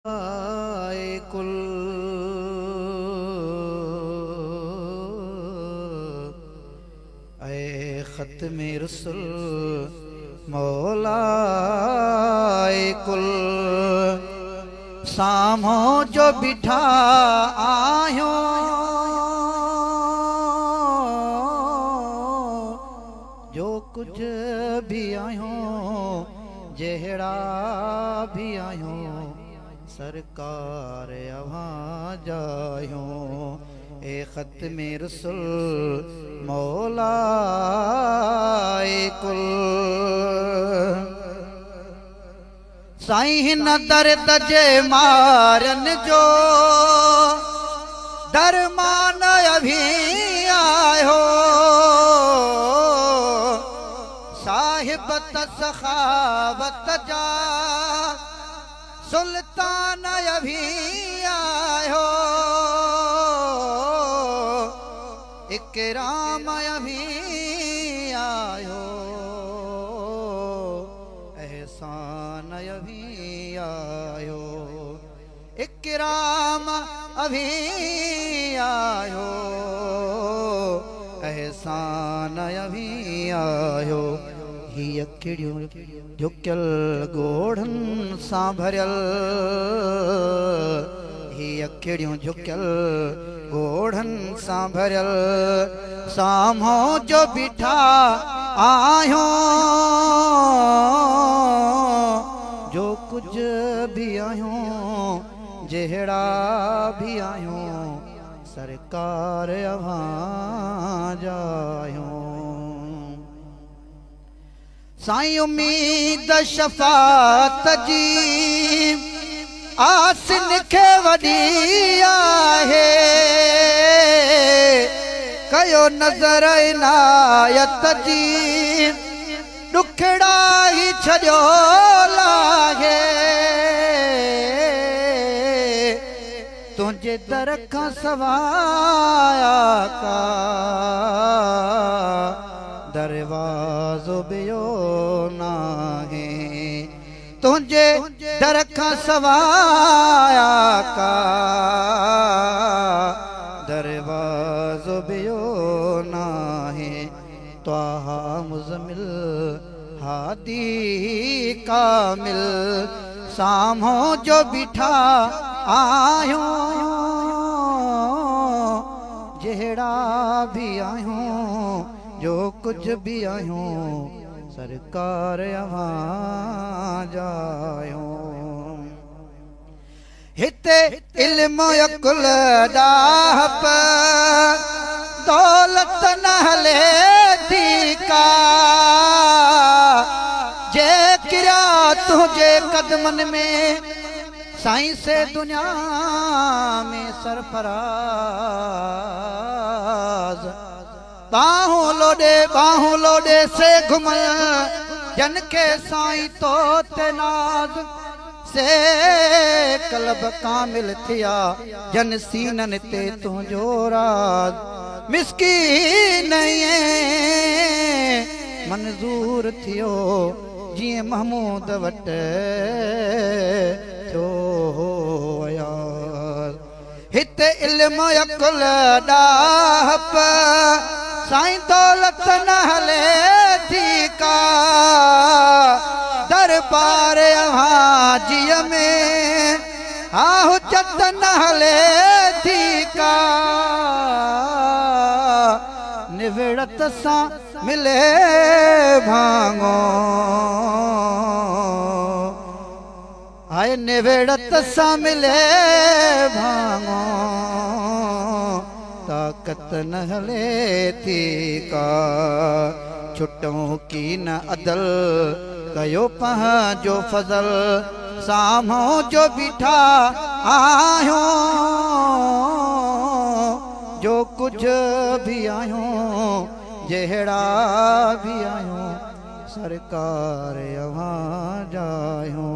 आए कुल ऐ ख़त्म रसूल मौलाए कुल सामो जो बिठा आयो जो कुछ भी आयो जेहड़ा भी आयो सरकार अवां जायो ए ख़त्म रसूल मौलाए कुल साईं न दर्द जे मारन जो दरमान अभी आयो साहिब सखावत जा सुल्तान अभी आयो इकराम अभी आयो एहसान अभी आयो इकराम अभी आयो एहसान अभी आयो ही अखिड़ियों झुकियल गोढ़न सां भरियल ही अखिड़ियों झुकियल गोढ़न सां भरियल साम्हो जो बिठा आयो जो कुछ भी आयो जेहड़ा भी आयो सरकार अवां जायो साईं उम्मीद शफात जी आसिन खे वडी आहे कयो नज़र इनायत जी दुखड़ा ही छड़ियो लागे तुझे दर खां सवाया का दरवाज़ो बियो नाहे तुझे दर खां सवाया का दरवाज़ो बियो नाहे त्वाहा मुज़मिल हादी कामिल साम्हो जो बिठा आयो जेहड़ा भी आयो जो कुछ भी आयो सरकार अवां जायो हिते इल्म अकुल दाहप दौलत न हले थी का जे किरा तुझे कदमन में साईं से दुनिया में सरफराज बाहों लोडे से घुमय जन के साईं तो तेनाज से कलब कामिल थिया जन सीनन ते तुझो राज मिस्कीन मंजूर थियो जिए महमूद वट थो यार हिते इल्म अकुल डाहप साईं दौलत न हले थी का दरबार हाजीअ में हुज्जत न हले थी का निविड़त सां मिले भांगो आए निविड़त सां मिले भांगो ताकत न हले थी का छुटों की न अदल कयो पंहिंजो फज़ल साम्हो जो बिठा आयो जो कुछ भी आयो जेहड़ा भी आयो सरकार अवां जायो।